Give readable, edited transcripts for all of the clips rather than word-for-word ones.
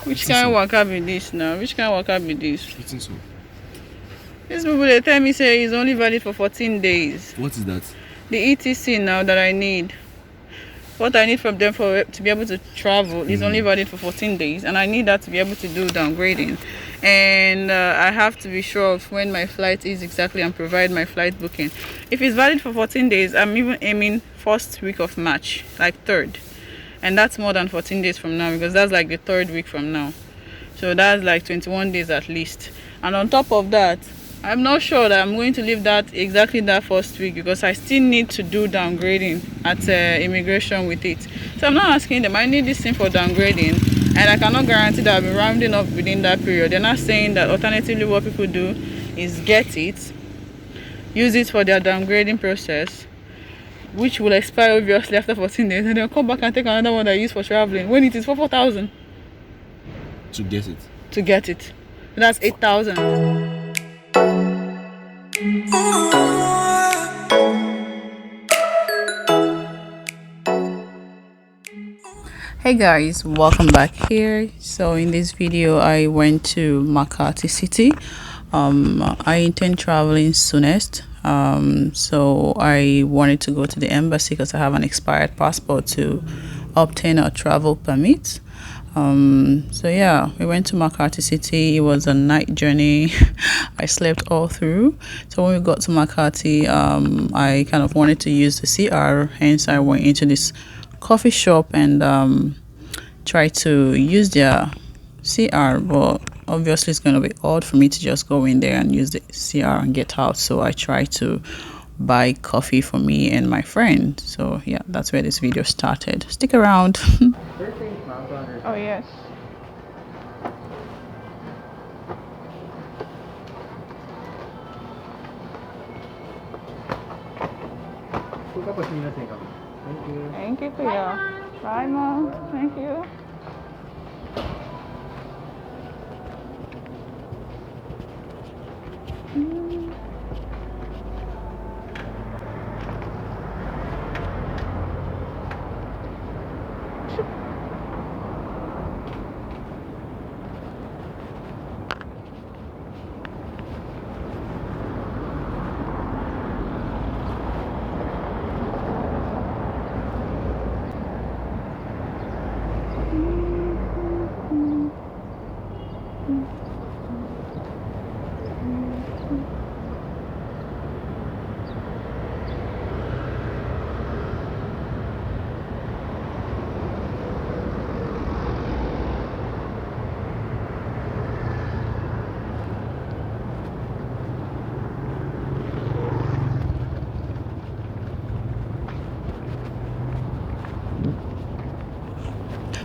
Which kind of waka be this now? Which kind of waka be this? Eating so. These people they tell me say it's only valid for 14 days. What is that? The ETC now that I need. What I need from them to be able to travel is only valid for 14 days, and I need that to be able to do downgrading. And I have to be sure of when my flight is exactly and provide my flight booking. If it's valid for 14 days, I'm even aiming first week of March, like 3rd. And that's more than 14 days from now, because that's like the 3rd week from now. So that's like 21 days at least. And on top of that, I'm not sure that I'm going to leave that exactly that first week, because I still need to do downgrading at immigration with it. So I'm not asking them, I need this thing for downgrading, and I cannot guarantee that I'll be rounding up within that period. They're not saying that alternatively what people do is get it, use it for their downgrading process, which will expire obviously after 14 days, and they'll come back and take another one that I use for traveling when it is for 4,000 To get it. to get it. That's 8,000. Hey guys, welcome back here. So in this video I went to Makati city. I intend traveling soonest, so I wanted to go to the embassy because I have an expired passport to obtain a travel permit. So yeah, we went to Makati city. It was a night journey. I slept all through. So when we got to Makati, I kind of wanted to use the CR, hence I went into this coffee shop and tried to use their CR, but obviously it's going to be odd for me to just go in there and use the CR and get out. So I tried to buy coffee for me and my friend. So yeah, that's where this video started. Stick around. Oh yes. Thank you. Thank you, Kuya. Bye, Mom. Thank you.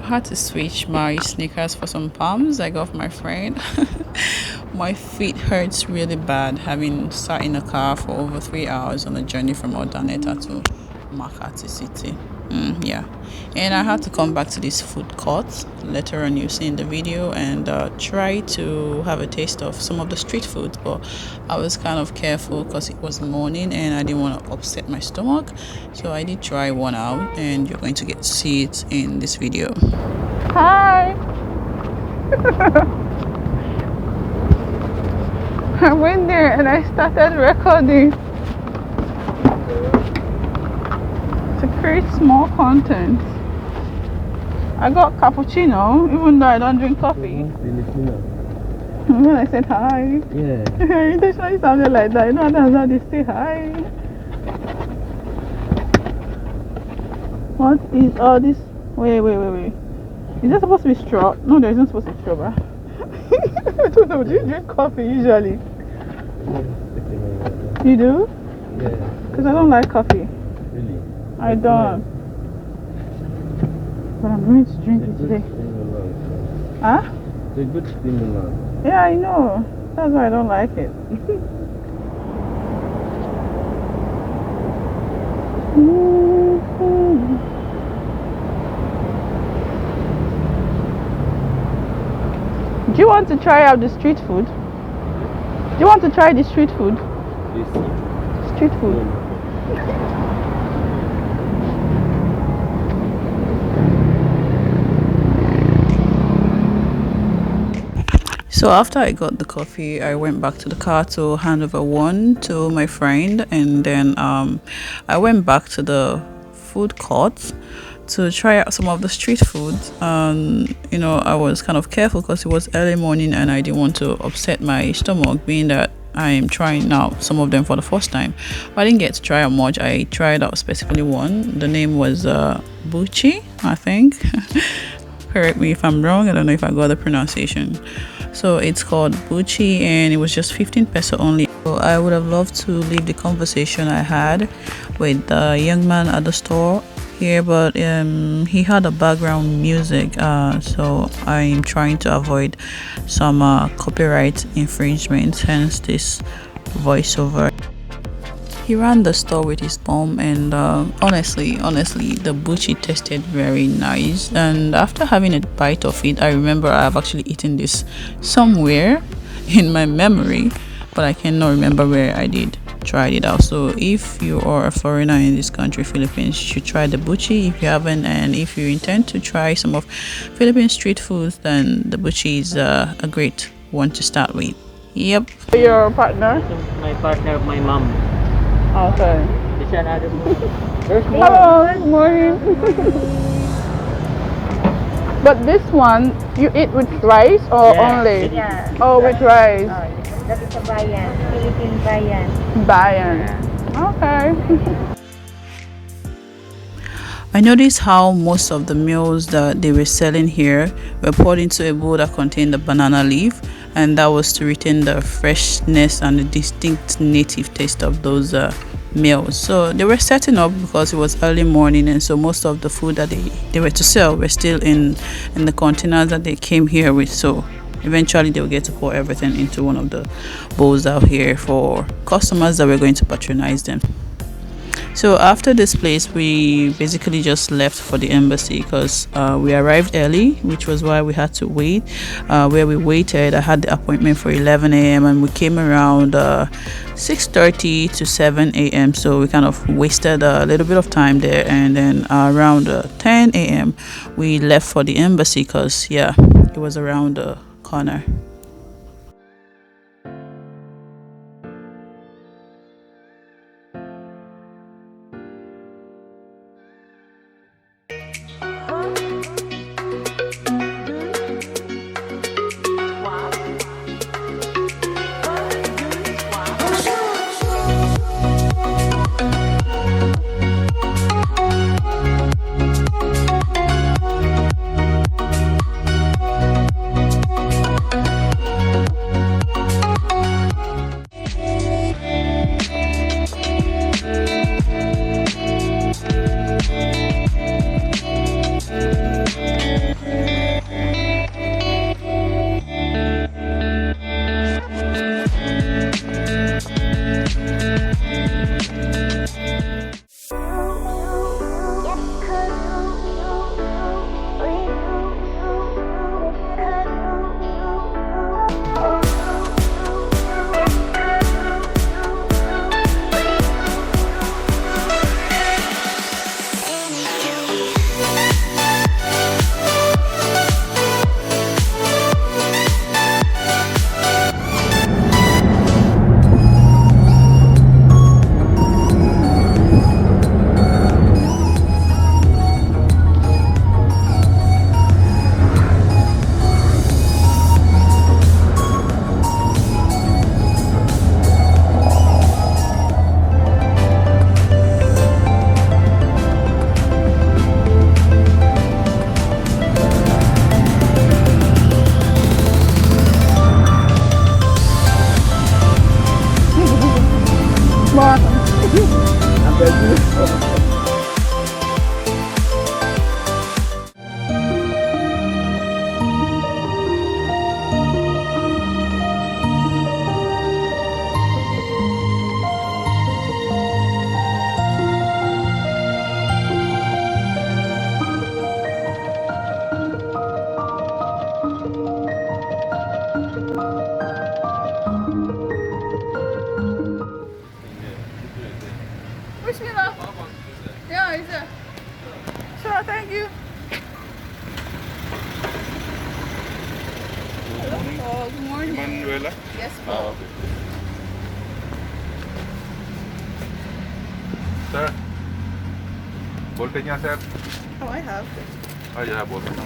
I had to switch my sneakers for some palms I got from my friend. My feet hurts really bad having sat in a car for over 3 hours on a journey from Urdaneta to Makati city. Yeah, and I had to come back to this food court later on, you see in the video, and try to have a taste of some of the street food, but I was kind of careful because it was morning and I didn't want to upset my stomach. So I did try one out, and you're going to get to see it in this video. Hi. I went there and I started recording to create small content. I got cappuccino, even though I don't drink coffee. When I said hi, Yeah. I intentionally sounded like that. You know, that's how they say hi. What is all this? Wait. Is that supposed to be straw? No, there isn't supposed to be straw, bruh. I don't know. Do you drink coffee usually? You do? Yeah. Because I don't like coffee. Really? I don't. But I'm going to drink it today. Huh? It's a good stimulant. Yeah, I know. That's why I don't like it. Do you want to try out the street food? Do you want to try the street food? Yes. Street food. So after I got the coffee, I went back to the car to hand over one to my friend, and then I went back to the food court to try out some of the street foods. I was kind of careful because it was early morning and I didn't want to upset my stomach, being that I am trying out some of them for the first time. But I didn't get to try out much. I tried out specifically one. The name was Buchi, I think. Correct me if I'm wrong. I don't know if I got the pronunciation. So it's called Buchi, and it was just 15 peso only. So I would have loved to leave the conversation I had with the young man at the store here, but he had a background music, so I'm trying to avoid some copyright infringement, hence this voiceover. He ran the store with his mom, and honestly, the buchi tasted very nice. And after having a bite of it, I remember I've actually eaten this somewhere in my memory, but I cannot remember where I did tried it out. So if you are a foreigner in this country, Philippines, you should try the buchi if you haven't. And if you intend to try some of Philippine street foods, then the buchi is a great one to start with. Yep. Your partner? My partner of my mom. Okay. There's more. Hello, good morning. But this one, you eat with rice or only? Yeah. Oh, with rice. That is a bayan, Philippine bayan. Bayan. Okay. I noticed how most of the meals that they were selling here were poured into a bowl that contained the banana leaf, and that was to retain the freshness and the distinct native taste of those meals. So they were setting up because it was early morning, and so most of the food that they were to sell were still in the containers that they came here with. So eventually they will get to pour everything into one of the bowls out here for customers that were going to patronize them. So after this place, we basically just left for the embassy because we arrived early, which was why we had to wait. Where we waited, I had the appointment for 11 a.m. and we came around 6:30 to 7 a.m. So we kind of wasted a little bit of time there, and then around 10 a.m. we left for the embassy because it was around the corner. Oh, good morning. Manuela? Yes, Ah, Paul. okay. Sir, voltenya sir. Oh, I have. Oh, you have voltenya.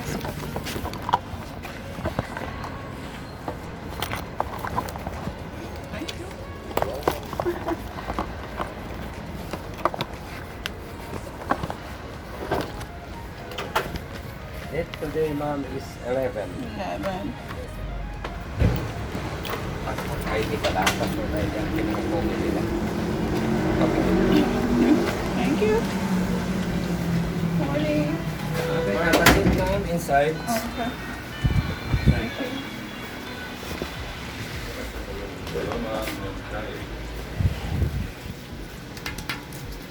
Thank you. Date today, ma'am, is 11. Yeah, man. ID pala sa provide ang pinaka-moment nila. Thank you. Morning. Okay, kapatid, ma'am, inside. Okay. Thank you.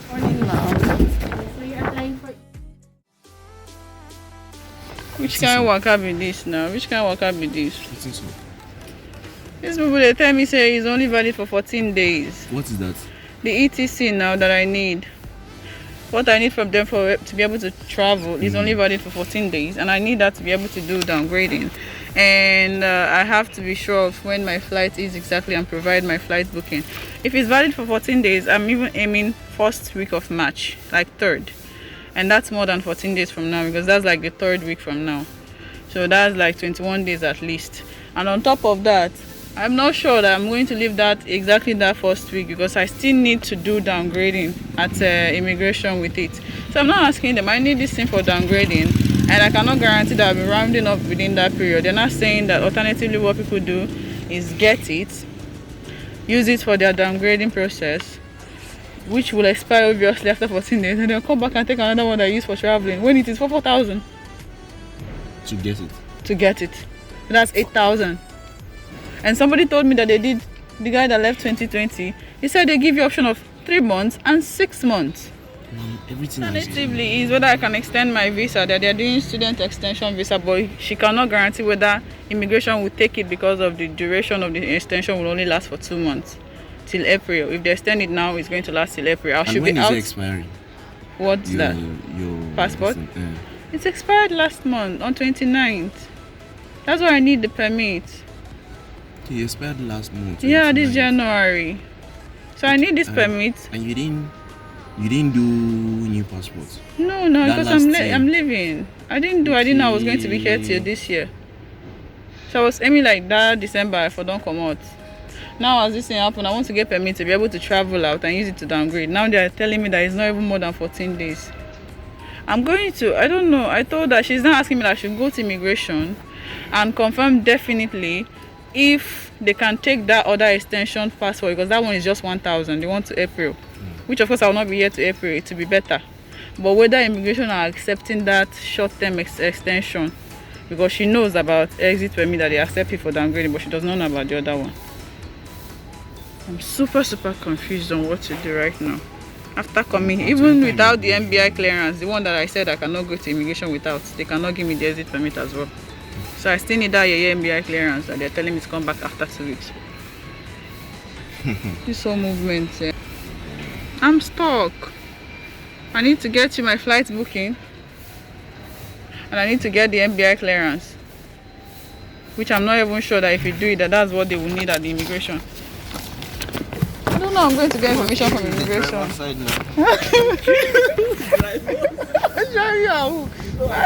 Morning, ma'am. So you're applying for Which kind of waka be this now? Which kind of waka be this? What is it? These people they tell me say it's only valid for 14 days. What is that? The ETC now that I need. What I need from them for to be able to travel is only valid for 14 days, and I need that to be able to do downgrading. And I have to be sure of when my flight is exactly and provide my flight booking. If it's valid for 14 days, I'm even aiming first week of March, like 3rd. And that's more than 14 days from now, because that's like the 3rd week from now. So that's like 21 days at least. And on top of that, I'm not sure that I'm going to leave that exactly that first week, because I still need to do downgrading at immigration with it. So I'm not asking them, I need this thing for downgrading, and I cannot guarantee that I'll be rounding up within that period. They're not saying that alternatively what people do is get it, use it for their downgrading process, which will expire obviously after 14 days, and they'll come back and take another one that I use for traveling when it is for 4,000 To get it. to get it. That's 8,000. And somebody told me that they did, the guy that left 2020, he said they give you option of 3 months and 6 months. Everything Alternatively is whether I can extend my visa, that they're doing student extension visa, but she cannot guarantee whether immigration will take it, because of the duration of the extension will only last for 2 months till April. If they extend it now, it's going to last till April. I should when be is out. it expiring? What's that? Your Passport? Yeah. It's expired last month on 29th. That's why I need the permit. It expired last month. Yeah, this 29th. January. So I need this permit. And you didn't do new passports. No, That because last year. I'm leaving. I didn't know I was going to be here till this year. So I was aiming like that December if I don't come out. Now as this thing happened, I want to get permit to be able to travel out and use it to downgrade. Now they are telling me that it's not even more than 14 days. I'm going to, I don't know. I told her, she's not asking me that I should go to immigration and confirm definitely if they can take that other extension passport, because that one is just 1,000. They want to April, which of course I will not be here to April. It will be better. But whether immigration are accepting that short-term extension, because she knows about exit permit that they accept it for downgrading, but she does not know about the other one. I'm super confused on what to do right now. After coming, even without the MBI clearance, the one that I said I cannot go to immigration without, they cannot give me the exit permit as well. So I still need that MBI clearance that they're telling me to come back after 2 weeks. This whole movement, I'm stuck. I need to get you my flight booking, and I need to get the MBI clearance, which I'm not even sure that if you do it, that's what they will need at the immigration. I don't know. I'm going to get information from immigration. I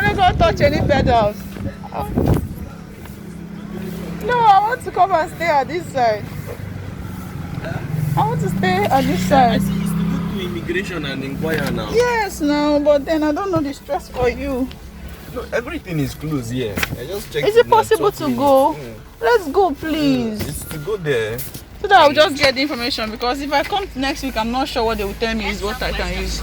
don't go touch any pedals. No, I want to come and stay at this side. I want to stay at this side. I see you still go to immigration and inquire now. Yes, no, but then I don't know the stress for you. No, everything is closed here. I just checked. Is it possible to go? Let's go, please. It's to go there. So that I'll just get the information, because if I come next week, I'm not sure what they will tell me is what I can use.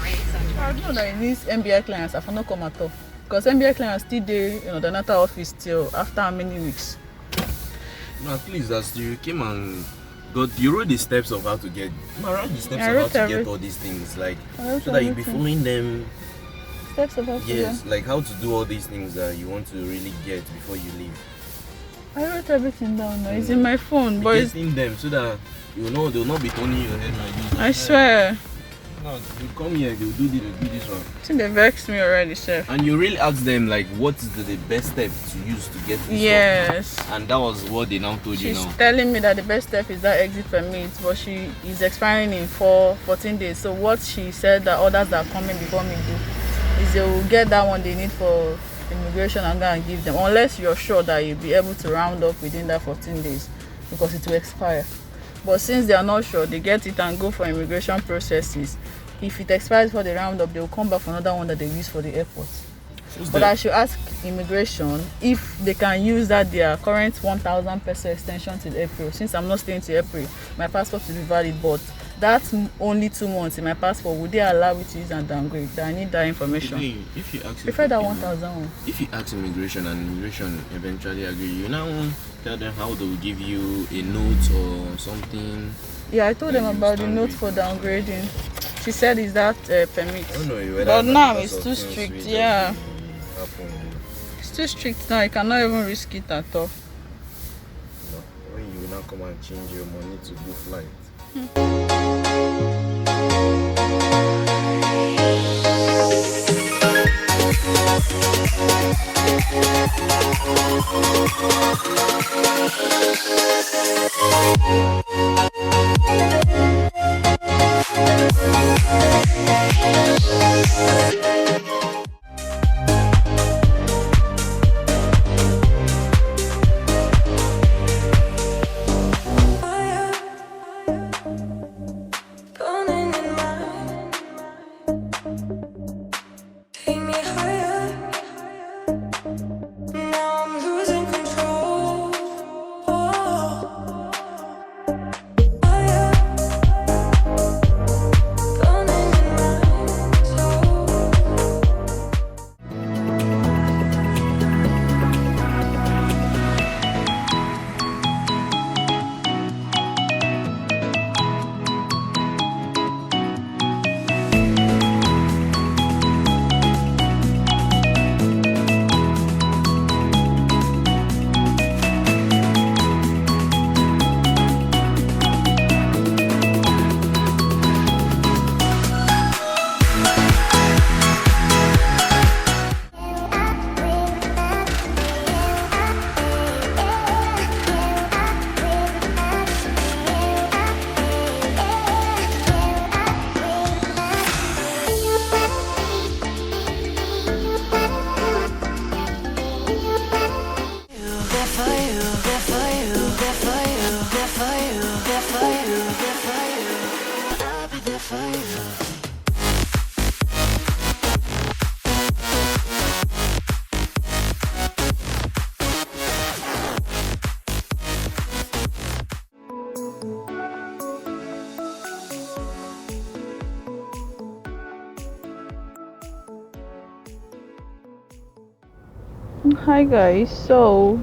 I know that in this MBI clients, I cannot come at all. Because MBI clients still there, the Nata office till after how many weeks? No, at least as you came and you wrote the steps of how to get. Wrote the steps I of wrote how to everything. get all these things, like I wrote so that you be everything. following them. Steps of how to Yes, do. like how to do all these things that you want to really get before you leave. I wrote everything down now. It's in my phone, but Be it's, getting them so that you know they'll not be turning your head like this. I swear. No, you come here, they'll do this one. I think they vexed me already, sir. And you really ask them like, what is the best step to use to get this Yes. stuff? And that was what they now told you She's now. telling me that the best step is that exit permit, but she is expiring in 14 days. So what she said that others that are coming before me do is they will get that one they need for immigration and go and give them, unless you're sure that you'll be able to round up within that 14 days because it will expire. But since they are not sure, they get it and go for immigration processes. If it expires before they round up, they will come back for another one that they use for the airport. But I should ask immigration if they can use that their current 1,000 peso extension till April. Since I'm not staying till April, my passport will be valid, but that's only 2 months in my passport. Would they allow me to use and downgrade? That I need that information. If you ask Prefer that 1,000 one. If you ask immigration and immigration eventually agree, you now tell them how they will give you a note or something. Yeah, I told them about the note for downgrading. She said, "Is that permit?" I don't know whether But now because it's of too things strict. which Yeah, happen. it's too strict now. You cannot even risk it at all. No, when you now come and change your money to good flight. Burning in mind, take me higher. Now I'm losing control. Higher, burning in my soul. Hi guys, so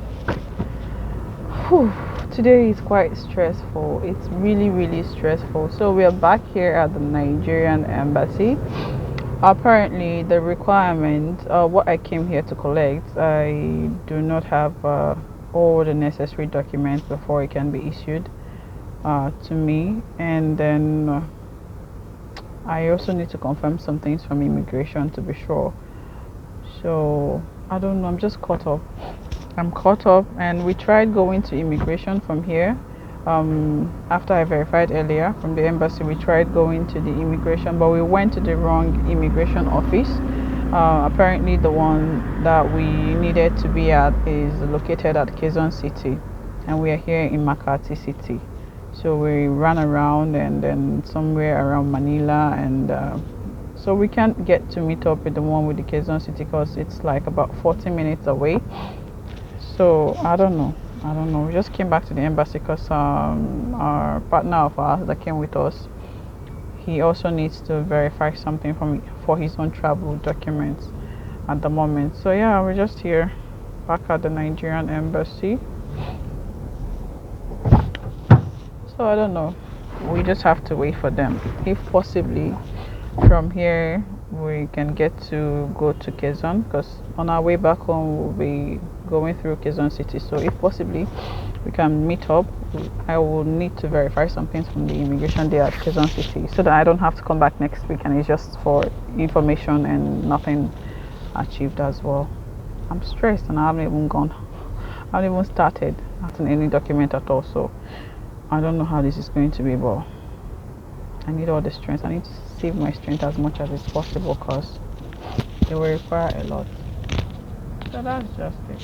today is quite stressful. It's really stressful. So we are back here at the Nigerian embassy. Apparently the requirement, what I came here to collect, I do not have all the necessary documents before it can be issued to me, and then I also need to confirm some things from immigration to be sure. So I don't know, I'm just caught up. I'm caught up, and we tried going to immigration from here. After I verified earlier from the embassy, we tried going to the immigration, but we went to the wrong immigration office. Apparently the one that we needed to be at is located at Quezon City, and we are here in Makati City. So we ran around and then somewhere around Manila, and so we can't get to meet up with the one with the Quezon City because it's like about 40 minutes away. So I don't know. We just came back to the embassy because our partner of ours that came with us, he also needs to verify something for his own travel documents at the moment. So yeah, we're just here back at the Nigerian embassy. So I don't know. We just have to wait for them. If possibly from here we can get to go to Quezon, because on our way back home we'll be going through Quezon City. So if possibly we can meet up. I will need to verify some things from the immigration day at Quezon City so that I don't have to come back next week and it's just for information and nothing achieved as well. I'm stressed and I haven't even gone. I haven't even started on any document at all, so I don't know how this is going to be, but I need all the strength. I need to save my strength as much as it's possible because it will require a lot. So that's just it.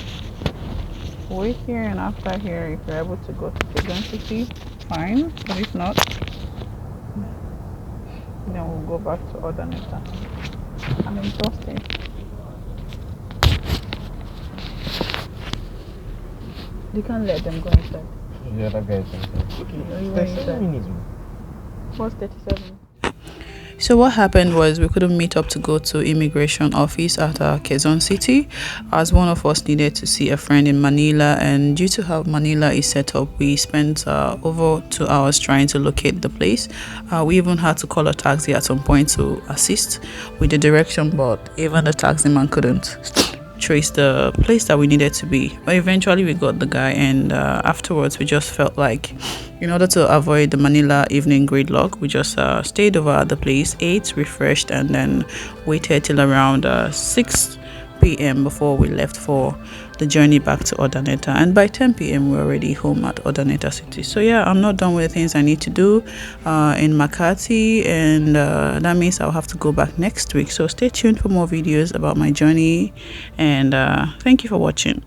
Wait here, and after here, if you're able to go to Quezon City, fine. But if not, then we'll go back to Ordaneta. I'm exhausted. You can't let them go inside. The other guys inside. Okay, you were inside. What's 37? So what happened was we couldn't meet up to go to immigration office at Quezon City, as one of us needed to see a friend in Manila, and due to how Manila is set up, we spent over 2 hours trying to locate the place. We even had to call a taxi at some point to assist with the direction, but even the taxi man couldn't trace the place that we needed to be. But eventually we got the guy, and afterwards we just felt like, in order to avoid the Manila evening gridlock, we just stayed over at the place, ate, refreshed, and then waited till around 6 p.m. before we left for the journey back to Ordaneta. And by 10 p.m. we were already home at Ordaneta City. So yeah, I'm not done with the things I need to do in Makati, and that means I'll have to go back next week. So stay tuned for more videos about my journey, and thank you for watching.